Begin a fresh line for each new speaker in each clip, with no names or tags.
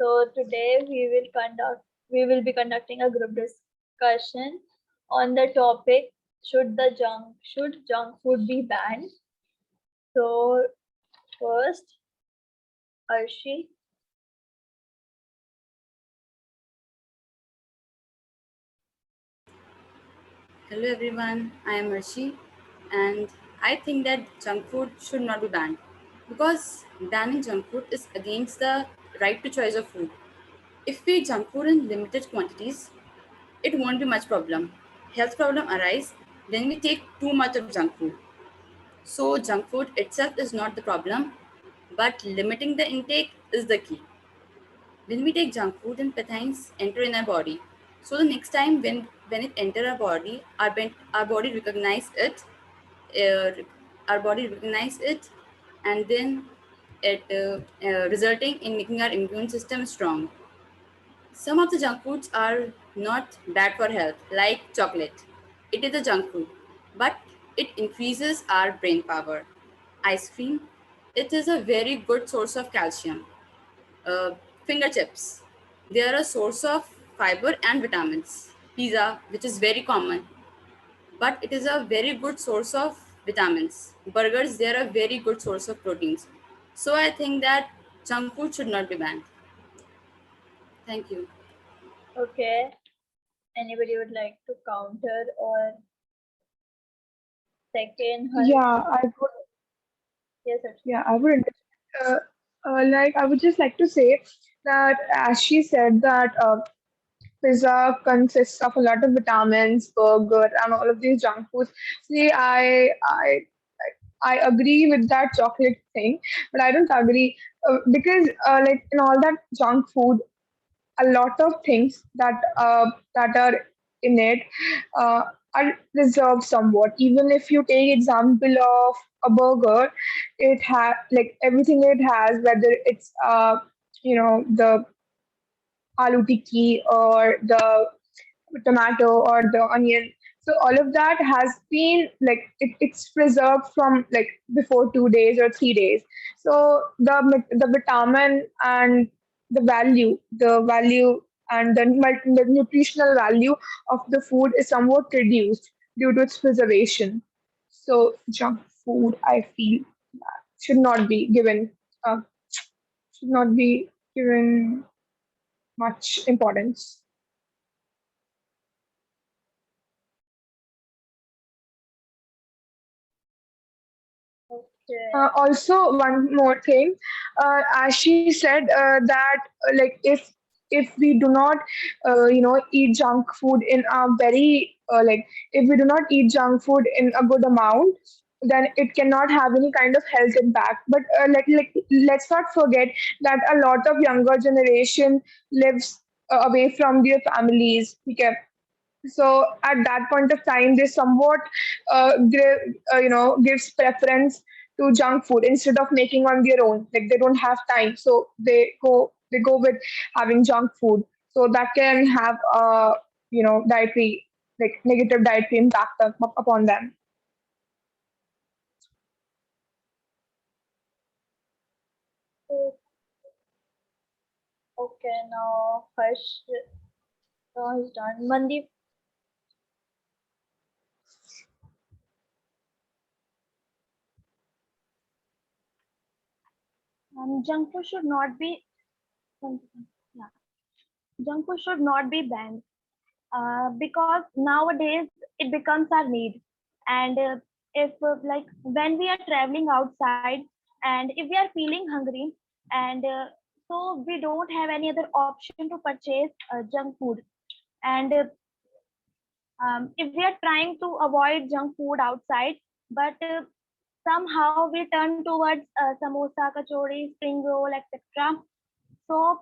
So today we will be conducting a group discussion on the topic should junk food be banned? So first, Arshi.
Hello everyone, I am Rashmi and I think that junk food should not be banned because banning junk food is against the right to choice of food. If we eat junk food in limited quantities, it won't be much problem. Health problem arise when we take too much of junk food. So junk food itself is not the problem, but limiting the intake is the key. When we take junk food and pathogens enter in our body, so the next time when it enter our body, our body recognize it, uh, our body recognize it, and then it resulting in making our immune system strong. Some of the junk foods are not bad for health, like chocolate. It is a junk food, but it increases our brain power. Ice cream, it is a very good source of calcium. uh, Finger chips. They are a source of fiber and vitamins. Pizza, which is very common, but it is a very good source of vitamins. Burgers, they are a very good source of proteins. So I think that junk food should not be banned. Thank you.
Okay. Anybody would like to counter or second her?
Yeah, I would.
Yes, Arshi.
Yeah, I would. Uh, like, I would just like to say that, as she said, that pizza consists of a lot of vitamins, burger, and all of these junk foods. See, I agree with that chocolate thing, but I don't agree because, like, in all that junk food, a lot of things that are in it uh, are reserved somewhat. Even if you take example of a burger, it has like everything it has, whether it's the aloo tikki or the tomato or the onion. So all of that has been like it's preserved from like before 2 days or 3 days. So the vitamin and the value and the nutritional value of the food is somewhat reduced due to its preservation. So junk food, I feel, should not be given uh, should not be given much importance.
Okay.
Also, one more thing, as she said that like if we do not eat junk food in a very like if we do not eat junk food in a good amount, then it cannot have any kind of health impact. But let's not forget that a lot of younger generation lives away from their families. Okay, so at that point of time they somewhat gives preference to junk food instead of making on their own. Like they don't have time, so they go with having junk food. So that can have dietary, like negative dietary impact upon them.
So, okay, now Harsh is done. Mandeep,
Junk food should not be yeah, junk food should not be banned because nowadays it becomes our need. And if like when we are traveling outside and if we are feeling hungry and so we don't have any other option to purchase junk food. And if we are trying to avoid junk food outside, but somehow we turn towards samosa, kachori, spring roll, etc. So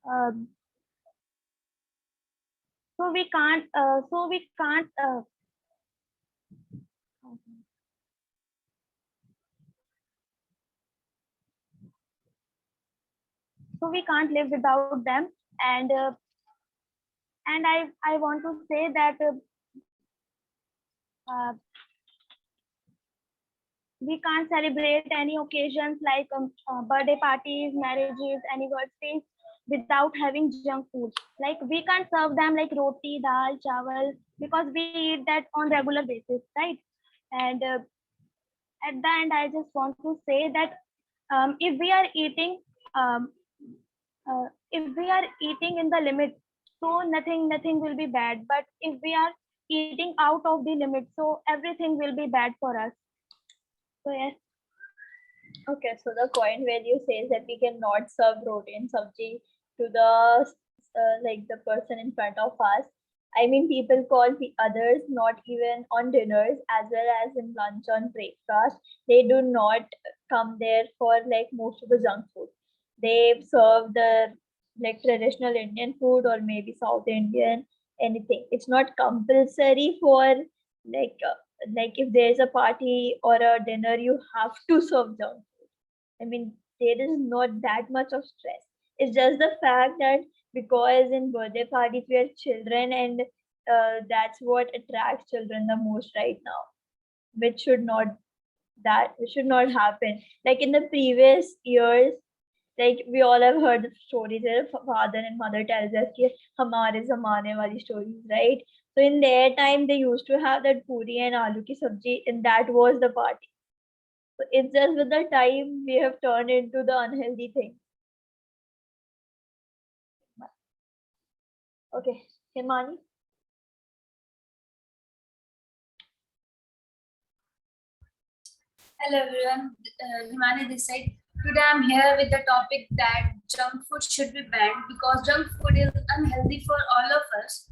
uh, so we can't so we can't live without them. And I want to say that uh, we can't celebrate any occasions like birthday parties, marriages, anniversaries without having junk food. Like we can't serve them like roti, dal, chawal because we eat that on regular basis, right? And at the end, I just want to say that if we are eating um, if we are eating in the limit, so nothing will be bad. But if we are eating out of the limit, so everything will be bad for us. So yes.
Okay, so the point value says that we cannot serve roti and sabji to the like the person in front of us. I mean, people call the others not even on dinners as well as in lunch on breakfast. They do not come there for like most of the junk food. They serve the like traditional Indian food or maybe South Indian, anything. It's not compulsory for like like if there's a party or a dinner, you have to serve junk. I mean, there is not that much of stress. It's just the fact that because in birthday parties we are children, and that's what attracts children the most right now, which should not which should not happen. Like in the previous years, like we all have heard the stories where father and mother tells us कि हमारे ज़माने वाली stories, right? So in their time, they used to have that puri and aloo ki sabji, and that was the party. So it's just with the time we have turned into the unhealthy thing. Okay, Himani.
Hello everyone, Himani this side. Today I'm here with the topic that junk food should be banned because junk food is unhealthy for all of us.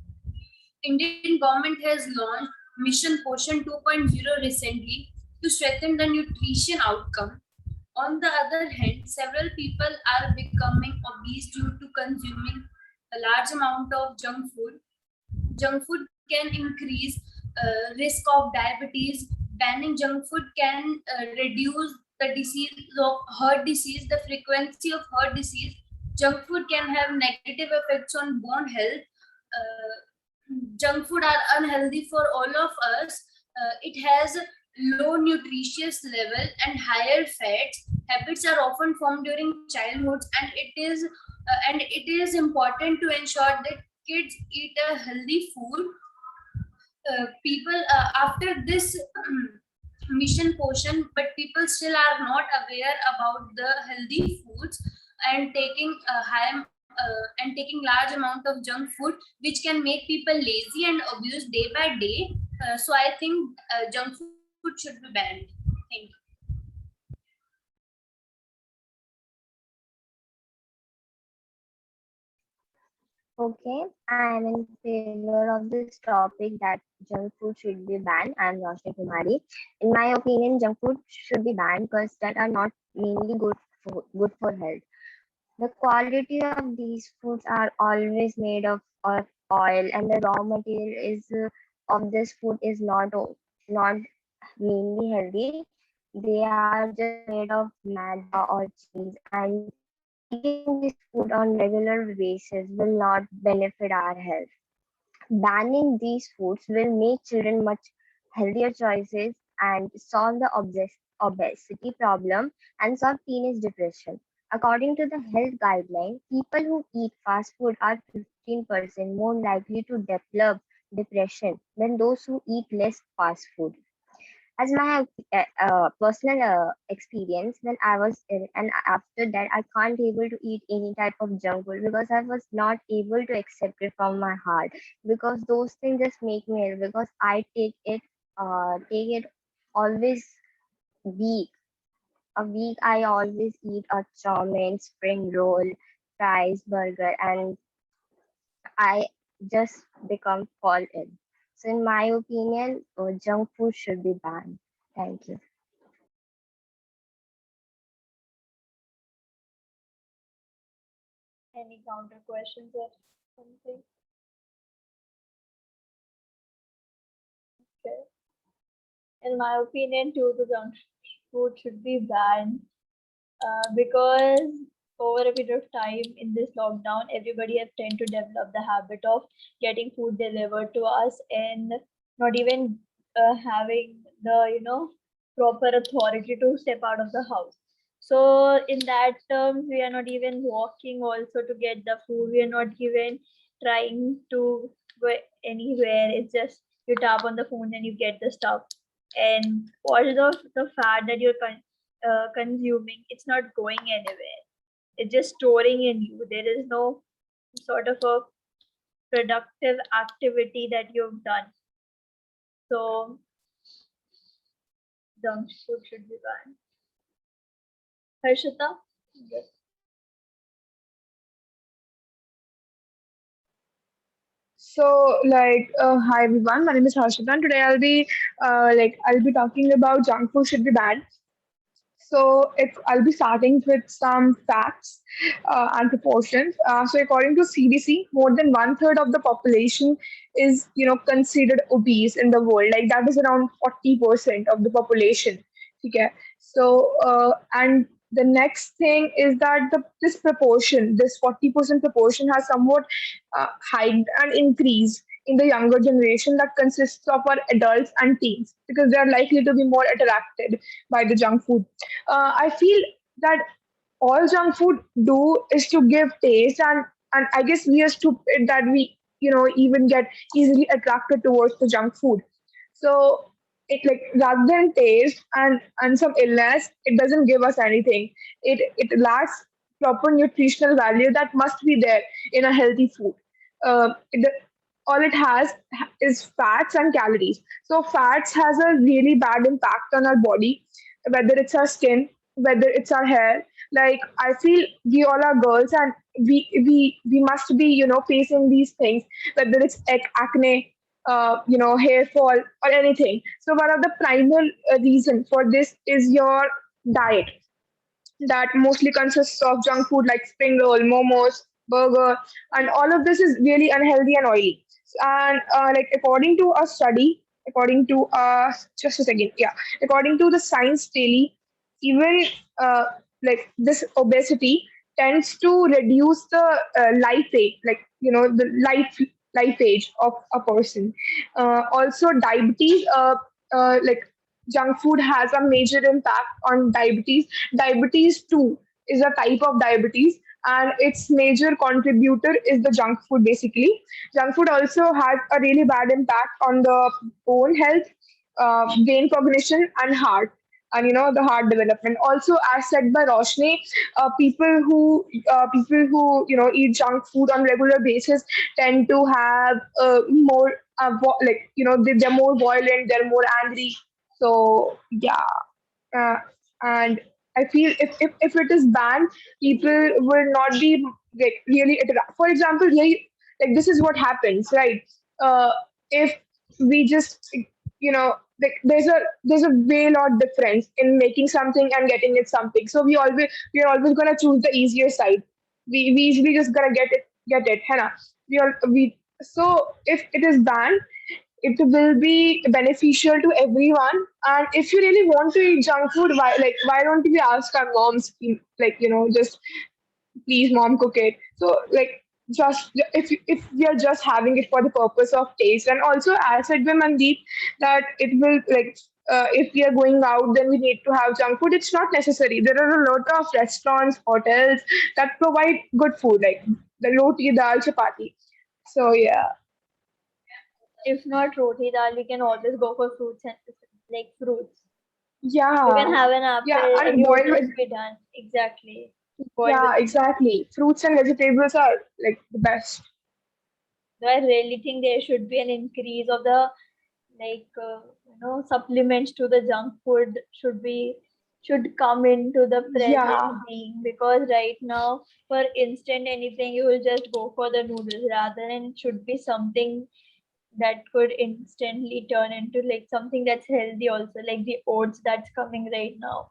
Indian government has launched Mission Poshan 2.0 recently to strengthen the nutrition outcome. On the other hand, several people are becoming obese due to consuming a large amount of junk food. Junk food can increase risk of diabetes. Banning junk food can reduce the disease of heart disease, the frequency of heart disease. Junk food can have negative effects on bone health. Junk food are unhealthy for all of us. It has low nutritious level and higher fats. Habits are often formed during childhood, and it is important to ensure that kids eat a healthy food. People after this mission portion, but people still are not aware about the healthy foods and taking large amount of junk food, which can make people lazy and obese day by day. So I think junk food should be banned. Thank you.
Okay, I am in favor of this topic that junk food should be banned. I am Rashmi Kumari. In my opinion, junk food should be banned because that are not mainly good for health. The quality of these foods are always made of oil, and the raw material is of this food is not mainly healthy. They are just made of maida or cheese, and eating this food on regular basis will not benefit our health. Banning these foods will make children much healthier choices and solve the obesity problem and solve teenage depression. According to the health guideline, people who eat fast food are 15% more likely to develop depression than those who eat less fast food. As my personal experience, when I was ill and after that I can't able to eat any type of junk food because I was not able to accept it from my heart, because those things just make me ill, because I take it always week. A week I always eat a chow mein, spring roll, fries, burger, and I just become fall ill. So in my opinion, junk food should be banned. Thank you.
Any counter questions or something? Okay. In my opinion, too, the junk food should be banned because over a period of time in this lockdown, everybody has tend to develop the habit of getting food delivered to us and not even having the proper authority to step out of the house. So in that terms, we are not even walking also to get the food. We are not even trying to go anywhere. It's just you tap on the phone and you get the stuff. And all the fat that you're consuming, it's not going anywhere. It's just storing in you. There is no sort of a productive activity that you've done. So junk food should be banned. Harshita? Yes.
So, hi everyone. My name is Hasitha, and today I'll be talking about junk food should be banned. So, if I'll be starting with some facts and proportions. So, according to CDC, more than one third of the population is, considered obese in the world. Like that is around 40% of the population. Okay. So, and the next thing is that this proportion, this 40% proportion, has somewhat hiked and increased in the younger generation that consists of our adults and teens because they are likely to be more attracted by the junk food. I feel that all junk food do is to give taste, and I guess we are stupid that we even get easily attracted towards the junk food. So it, like, rather than taste and some illness, it doesn't give us anything. It lacks proper nutritional value that must be there in a healthy food. It, all it has is fats and calories. So fats has a really bad impact on our body, whether it's our skin, whether it's our hair. Like I feel we all are girls, and we must be facing these things, whether it's acne, hair fall or anything. So one of the primal reason for this is your diet that mostly consists of junk food like spring roll, momos, burger, and all of this is really unhealthy and oily. And according to a study, according to just a second, yeah, according to the Science Daily, even this obesity tends to reduce the life age, the life age of a person. Also, diabetes. Junk food has a major impact on diabetes. Diabetes too is a type of diabetes, and its major contributor is the junk food. Basically, junk food also has a really bad impact on the bone health, brain cognition, and heart. And the heart development. Also, as said by Roshni, people who eat junk food on regular basis tend to have more they're more violent, they're more angry. So yeah, uh, and I feel if it is banned, people will not be like really for example, like this is what happens, right? If we just like there's a way lot difference in making something and getting it something. So we are always gonna choose the easier side. We usually just gonna get it, Hannah. We so if it is banned, it will be beneficial to everyone. And if you really want to eat junk food, why don't we ask our moms, just please mom cook it. So like just if we are just having it for the purpose of taste. And also as said by Mandeep, that it will if we are going out, then we need to have junk food. It's not necessary. There are a lot of restaurants, hotels that provide good food, like the roti, dal, chapati. So yeah.
If not roti dal, we can always go for fruits and like fruits. You can
Yeah,
have an
yeah,
apple and
and
you would
boiled.
just be done. Exactly. Boiled
Yeah,
with.
exactly. Fruits and vegetables are like the best.
So I really think there should be an increase of the supplements to the junk food should come into the
Yeah,
present being, because right now for instant anything you will just go for the noodles, rather than it should be something that could instantly turn into like something that's healthy also, like the oats that's coming right now.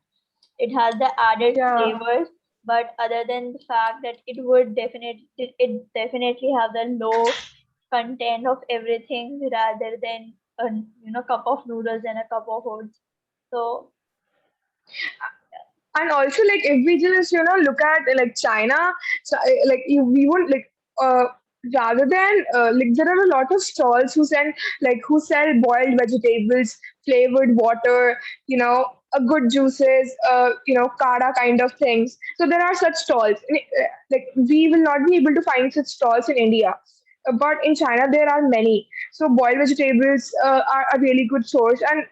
It has the added
yeah.
flavors, but other than the fact that it definitely have the low content of everything rather than a cup of noodles and a cup of oats. So
And also, like, if we just look at like China, so we won't like uh rather than like there are a lot of stalls who sell boiled vegetables, flavored water, good juices, kada kind of things. So there are such stalls. Like we will not be able to find such stalls in India, but in China there are many. So boiled vegetables are a really good source, and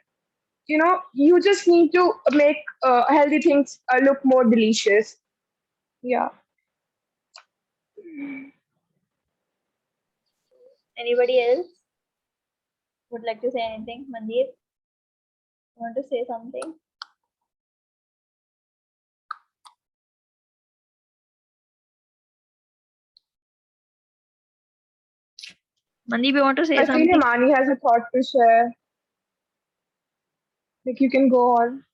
you just need to make healthy things look more delicious. Yeah.
Anybody else would like to say anything? Mandeep, want to say something? Mandeep, you want to say
I feel
something?
Himani has a thought to share. Like you can go on.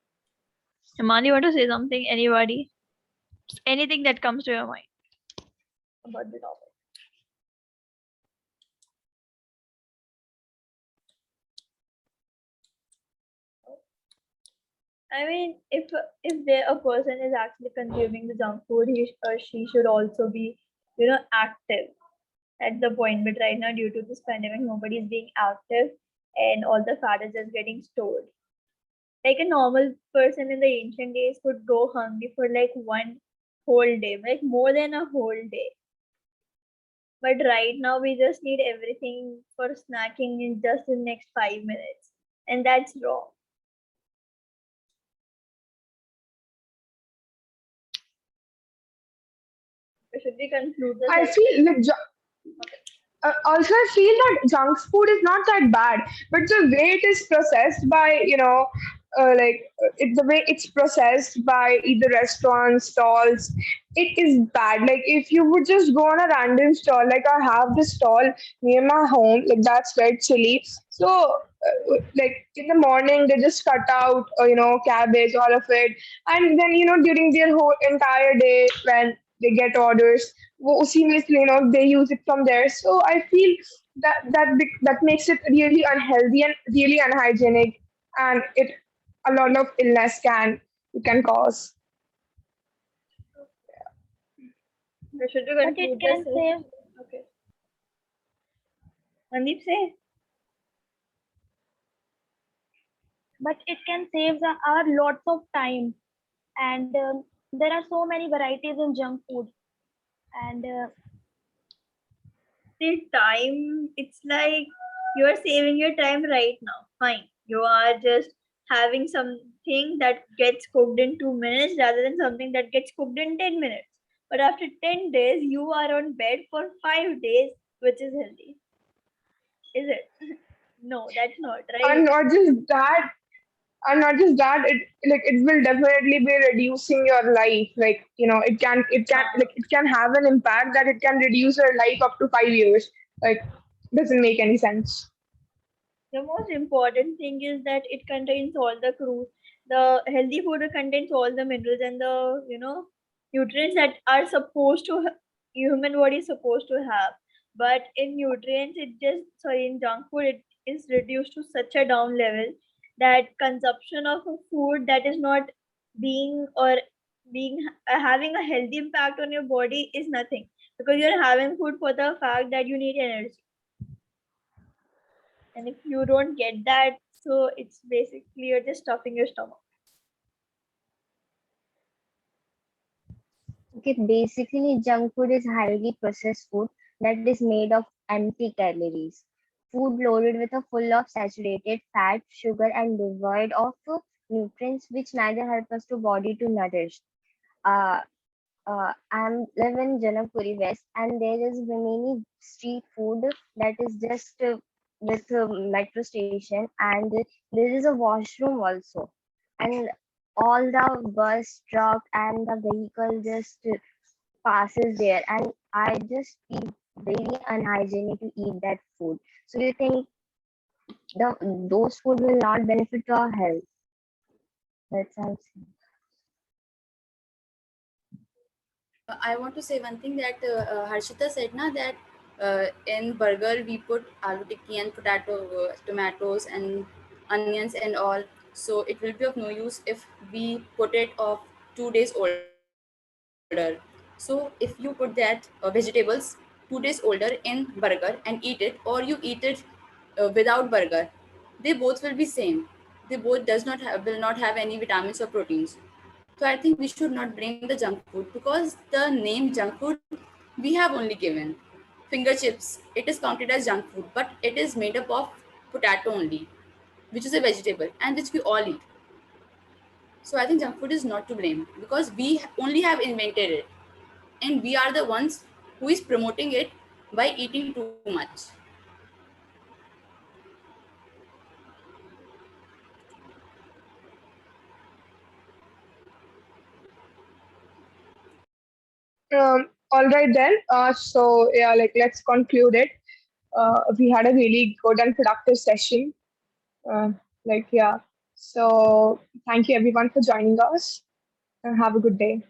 Himani, you want to say something? Anybody? Anything that comes to your mind about the topic. I mean, if there a person is actually consuming the junk food, he or she should also be, active at the point. But right now, due to this pandemic, nobody is being active, and all the fat is just getting stored. Like a normal person in the ancient days could go hungry for like one whole day, like more than a whole day. But right now, we just need everything for snacking in just the next 5 minutes, and that's wrong. Should we conclude the
I
session?
feel like also I feel that junk food is not that bad, but the way it is processed by the way it's processed by either restaurants, stalls, it is bad. Like if you would just go on a random stall, like I have this stall near my home, like that's red chili. So like in the morning they just cut out cabbage, all of it, and then during their whole entire day when they get orders, उसी में से, they use it from there. So I feel that makes it really unhealthy and really unhygienic, and it a lot of illness can cause.
Should we
But it
conclude the
can save,
session? Okay. Mandeep, say.
but it can save our lots of time. And there are so many varieties in junk food. And
The time, it's like you are saving your time right now. Fine. You are just having something that gets cooked in 2 minutes rather than something that gets cooked in 10 minutes. But after 10 days, you are on bed for 5 days, which is healthy. Is it? No, that's not
And
right.
not just that, it will definitely be reducing your life. Like it can have an impact that it can reduce your life up to 5 years. Like doesn't make any sense.
The most important thing is that it contains all the healthy food contains all the minerals and the nutrients that are supposed to human body is supposed to have. But in nutrients, it just sorry in junk food it is reduced to such a down level that consumption of a food that is not being or being having a healthy impact on your body is nothing, because you're having food for the fact that you need energy, and if you don't get that, so it's basically you're just stuffing your stomach.
Okay, basically, junk food is highly processed food that is made of empty calories. Food loaded with a full of saturated fat, sugar, and devoid of nutrients which neither help us to body to nourish. Uh, I live in Janakpuri West, and there is many street food that is just with metro station, and there is a washroom also, and all the bus, truck, and the vehicle just passes there, and I just feel very unhygienic to eat that food. So do you think those food will not benefit to our health? That sounds.
I want to say one thing that Harshita said na that in burger we put aloo tikki and tomatoes and onions and all. So it will be of no use if we put it of 2 days older. So if you put that vegetables 2 days older in burger and eat it, or you eat it without burger, they both will be same. they both does not have, will not have any vitamins or proteins. So I think we should not blame the junk food because the name junk food we have only given. Finger chips, it is counted as junk food, but it is made up of potato only, which is a vegetable and which we all eat. So I think junk food is not to blame because we only have invented it, and we are the ones who is promoting it by eating too much.
All right then. So yeah, like let's conclude it. We had a really good and productive session. Uh, yeah. So thank you everyone for joining us and have a good day.